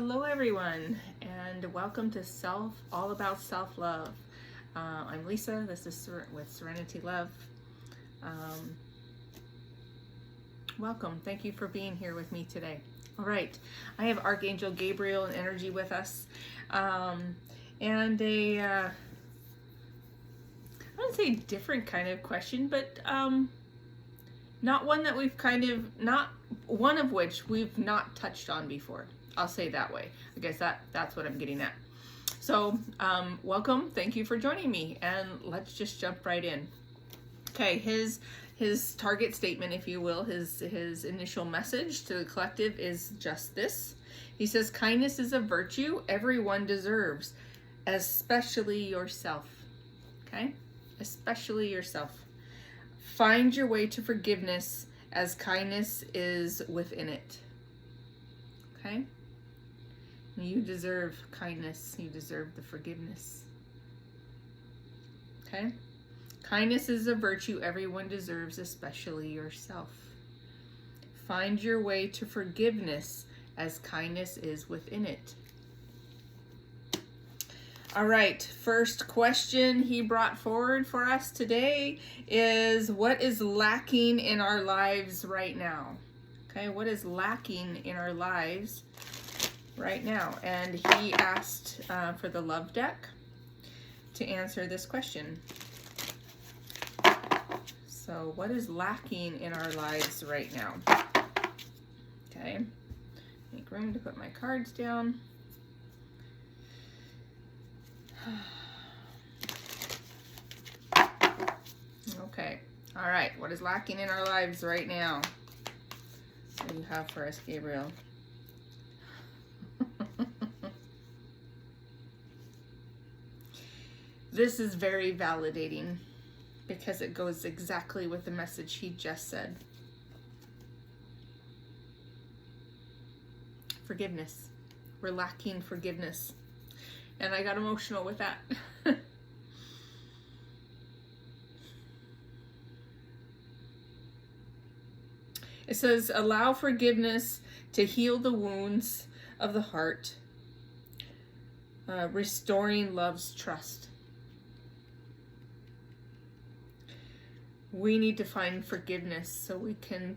Hello everyone, and welcome to All About Self-Love. I'm Lisa. This is with Serenity Love. Welcome. Thank you for being here with me today. All right, I have Archangel Gabriel and energy with us, and I wouldn't say different kind of question, but not one that not one of which we've not touched on before. I'll say that way. I guess that's what I'm getting at. So welcome. Thank you for joining me, and let's just jump right in. Okay, his target statement, if you will, his initial message to the collective is just this. He says, kindness is a virtue everyone deserves, especially yourself. Okay? Especially yourself. Find your way to forgiveness as kindness is within it. Okay? You deserve kindness. You deserve the forgiveness. Okay? Kindness is a virtue everyone deserves, especially yourself. Find your way to forgiveness as kindness is within it. All right, first question he brought forward for us today is, what is lacking in our lives right now? Okay, what is lacking in our lives right now? And he asked for the love deck to answer this question. So what is lacking in our lives right now? Okay, make room to put my cards down. Okay, all right, what is lacking in our lives right now? What do you have for us, Gabriel? This is very validating because it goes exactly with the message he just said. Forgiveness. We're lacking forgiveness. And I got emotional with that. It says, allow forgiveness to heal the wounds of the heart, restoring love's trust. We need to find forgiveness so we can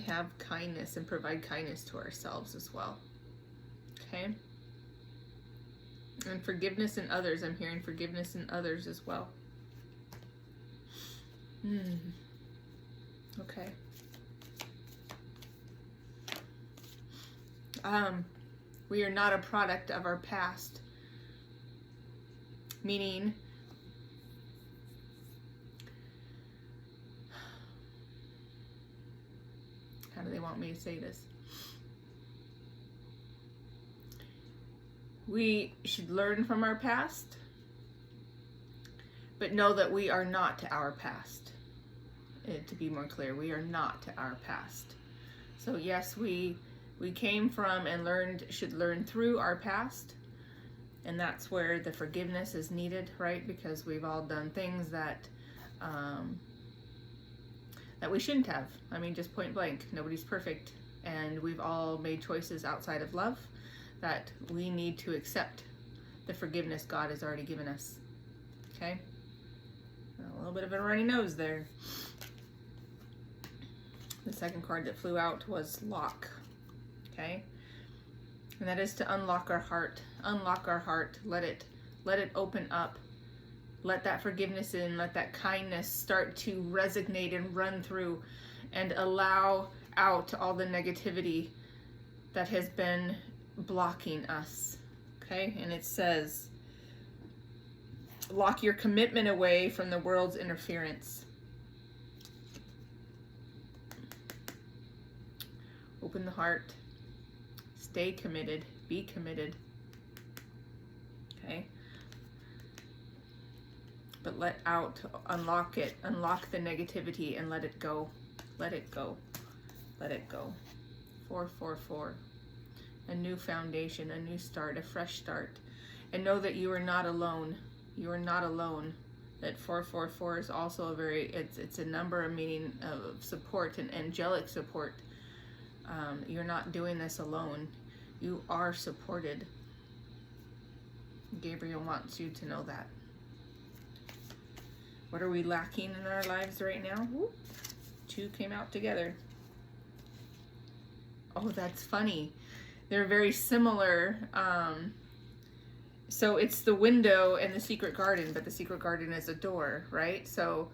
have kindness and provide kindness to ourselves as well. Okay? And forgiveness in others. I'm hearing forgiveness in others as well. Okay. We are not a product of our past. Meaning, how do they want me to say this? We should learn from our past, but know that we are not our past. To be more clear, we are not our past. So yes, we came from and should learn through our past, and that's where the forgiveness is needed, right? Because we've all done things that we shouldn't have. I mean, just point blank, nobody's perfect, and we've all made choices outside of love that we need to accept the forgiveness God has already given us. Okay? A little bit of a runny nose there. The second card that flew out was lock. Okay? And that is to unlock our heart. Unlock our heart. Let it open up. Let that forgiveness in. Let that kindness start to resonate and run through, and allow out all the negativity that has been blocking us. Okay? And it says, lock your commitment away from the world's interference. Open the heart. Stay committed. Be committed. Okay? But unlock it. Unlock the negativity and let it go. Let it go. Let it go. 444. A new foundation, a new start, a fresh start. And know that you are not alone. You are not alone. That 444 is also it's a number of meaning of support and angelic support. You're not doing this alone. You are supported. Gabriel wants you to know that. What are we lacking in our lives right now? Whoop. Two came out together. Oh, that's funny. They're very similar. So it's the window and the secret garden, but the secret garden is a door, right? So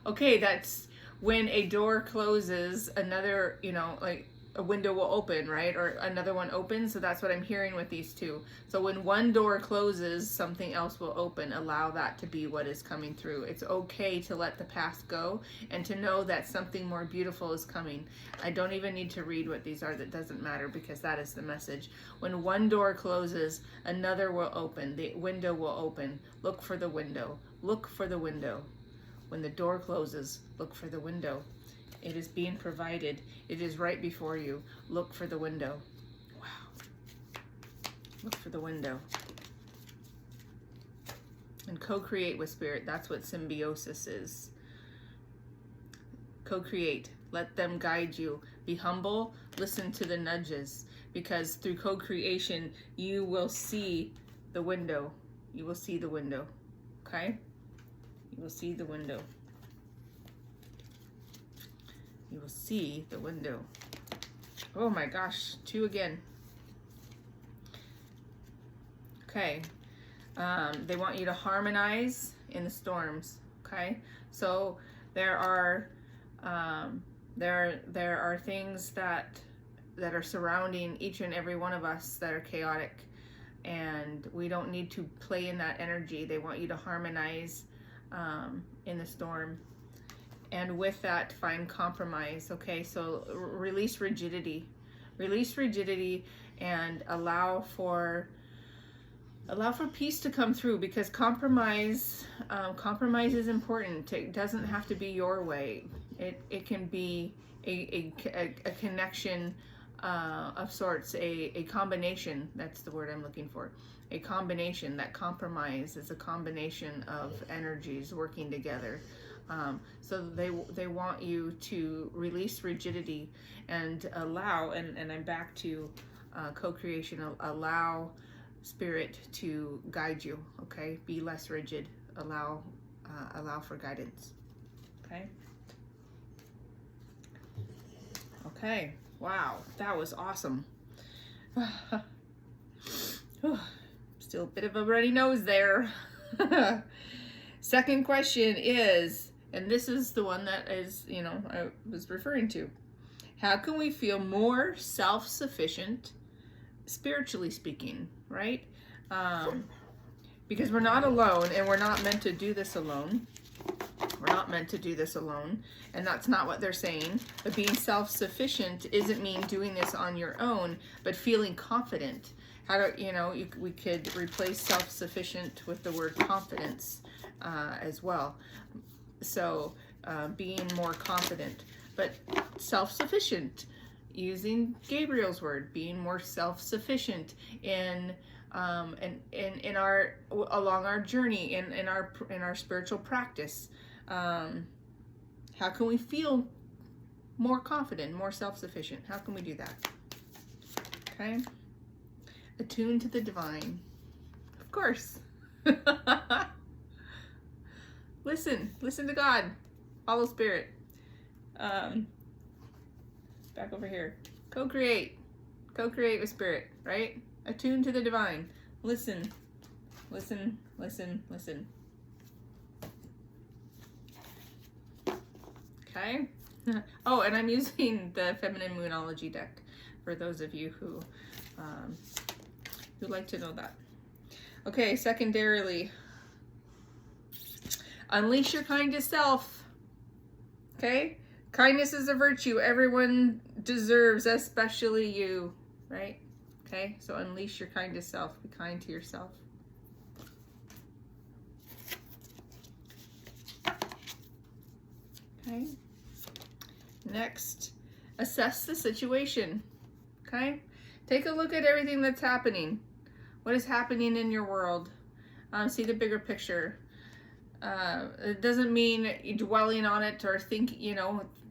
okay, that's when a door closes, another, like a window will open, right? Or another one opens. So that's what I'm hearing with these two. So when one door closes, something else will open. Allow that to be what is coming through. It's okay to let the past go and to know that something more beautiful is coming. I don't even need to read what these are. That doesn't matter, because that is the message. When one door closes, another will open. The window will open. Look for the window. Look for the window. When the door closes, look for the window. It is being provided. It is right before you. Look for the window. Wow. Look for the window. And co-create with Spirit. That's what symbiosis is. Co-create. Let them guide you. Be humble. Listen to the nudges. Because through co-creation, you will see the window. You will see the window. Okay? You will see the window. You will see the window. Oh my gosh, two again. Okay. They want you to harmonize in the storms. Okay. So there are things that are surrounding each and every one of us that are chaotic, and we don't need to play in that energy. They want you to harmonize in the storm. And with that, find compromise. Okay, so release rigidity. Release rigidity and allow for peace to come through, because compromise is important. It doesn't have to be your way. It can be a connection of sorts, a combination. That's the word I'm looking for. A combination. That compromise is a combination of energies working together. So they want you to release rigidity and allow, and I'm back to co-creation, allow Spirit to guide you. Okay, be less rigid. Allow for guidance. Okay. Okay. Wow, that was awesome. Still a bit of a runny nose there. Second question is, and this is the one that is, I was referring to. How can we feel more self-sufficient, spiritually speaking, right? Because we're not alone, and we're not meant to do this alone. We're not meant to do this alone, and that's not what they're saying. But being self-sufficient isn't mean doing this on your own, but feeling confident. We could replace self-sufficient with the word confidence as well. So being more confident, but self-sufficient, using Gabriel's word, being more self-sufficient in our along our journey, in our spiritual practice. How can we feel more confident, more self-sufficient? How can we do that? Okay. Attune to the divine. Of course. Listen to God. Follow Spirit. Back over here. Co-create with Spirit, right? Attune to the divine. Listen. Okay. Oh, and I'm using the Feminine Moonology deck for those of you who like to know that. Okay, secondarily, unleash your kindest self. Okay? Kindness is a virtue everyone deserves, especially you, right? Okay? So unleash your kindest self. Be kind to yourself. Okay? Next, assess the situation. Okay? Take a look at everything that's happening. What is happening in your world? See the bigger picture. It doesn't mean dwelling on it or think,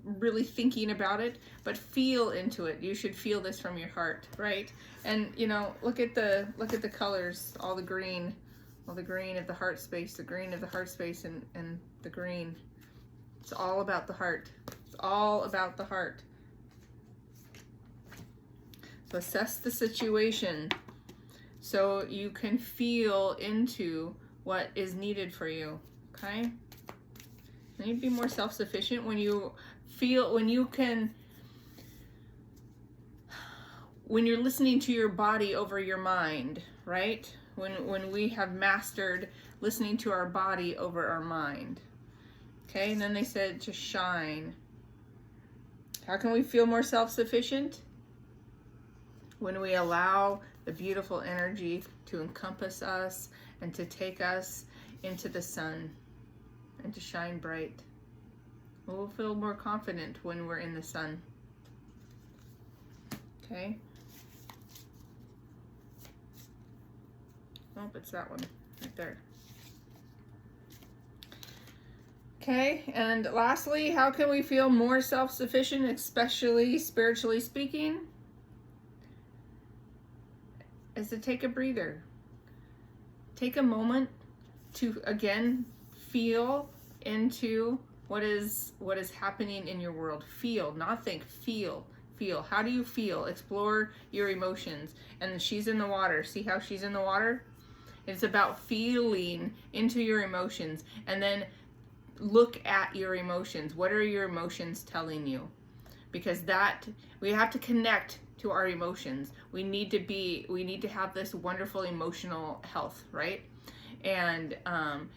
really thinking about it, but feel into it. You should feel this from your heart, right? And you know, look at the colors, all the green of the heart space, the green of the heart space, and the green. It's all about the heart. It's all about the heart. So assess the situation so you can feel into what is needed for you, okay? You need to be more self-sufficient when you feel, when you're listening to your body over your mind, right? When we have mastered listening to our body over our mind. Okay, and then they said to shine. How can we feel more self-sufficient? When we allow the beautiful energy to encompass us and to take us into the sun and to shine bright. We'll feel more confident when we're in the sun. Okay? Oh, it's that one right there. Okay, and lastly, how can we feel more self-sufficient, especially spiritually speaking? Is to take a breather. Take a moment to, again, feel into what is happening in your world. Feel, not think, feel. Feel. How do you feel? Explore your emotions. And she's in the water. See how she's in the water? It's about feeling into your emotions, and then look at your emotions. What are your emotions telling you? Because we have to connect to our emotions. We need to have this wonderful emotional health, right? And I'll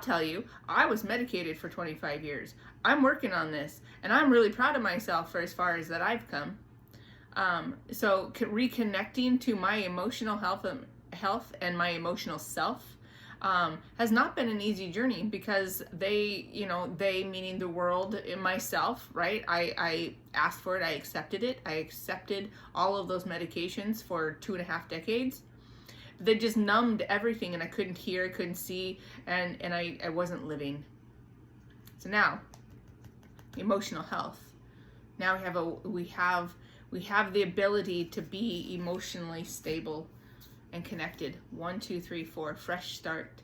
tell you, I was medicated for 25 years. I'm working on this, and I'm really proud of myself for as far as that I've come. So reconnecting to my emotional health and my emotional self has not been an easy journey, because they meaning the world and myself, right? I asked for it, I accepted it. I accepted all of those medications for 2.5 decades. They just numbed everything, and I couldn't hear, I couldn't see, and I wasn't living. So now, emotional health. Now we have the ability to be emotionally stable and connected. 1, 2, 3, 4, fresh start.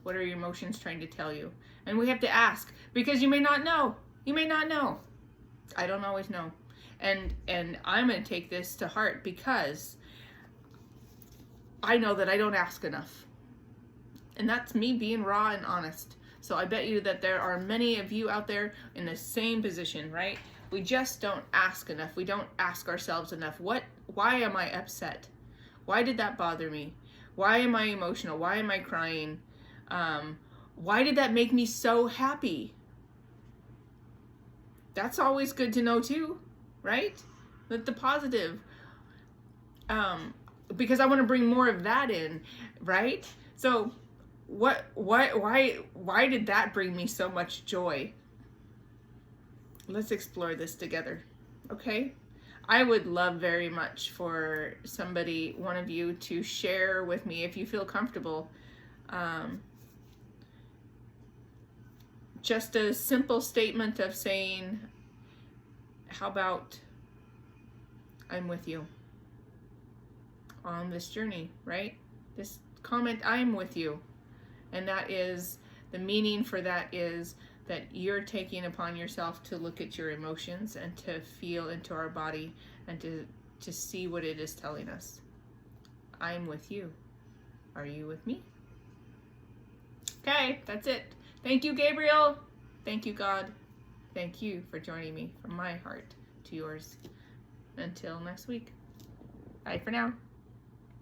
What are your emotions trying to tell you? And we have to ask, because you may not know. You may not know. I don't always know. And I'm going to take this to heart, because I know that I don't ask enough. And that's me being raw and honest. So I bet you that there are many of you out there in the same position, right? We just don't ask enough. We don't ask ourselves enough. Why am I upset? Why did that bother me? Why am I emotional? Why am I crying? Why did that make me so happy? That's always good to know too, right? The positive. Because I want to bring more of that in, right? So why did that bring me so much joy? Let's explore this together, okay? I would love very much for somebody, one of you, to share with me, if you feel comfortable, just a simple statement of saying, how about I'm with you on this journey, right? Just comment, I'm with you. And that is, the meaning for that is that you're taking upon yourself to look at your emotions and to feel into our body and to see what it is telling us. I'm with you. Are you with me? Okay, that's it. Thank you, Gabriel. Thank you, God. Thank you for joining me from my heart to yours. Until next week. Bye for now.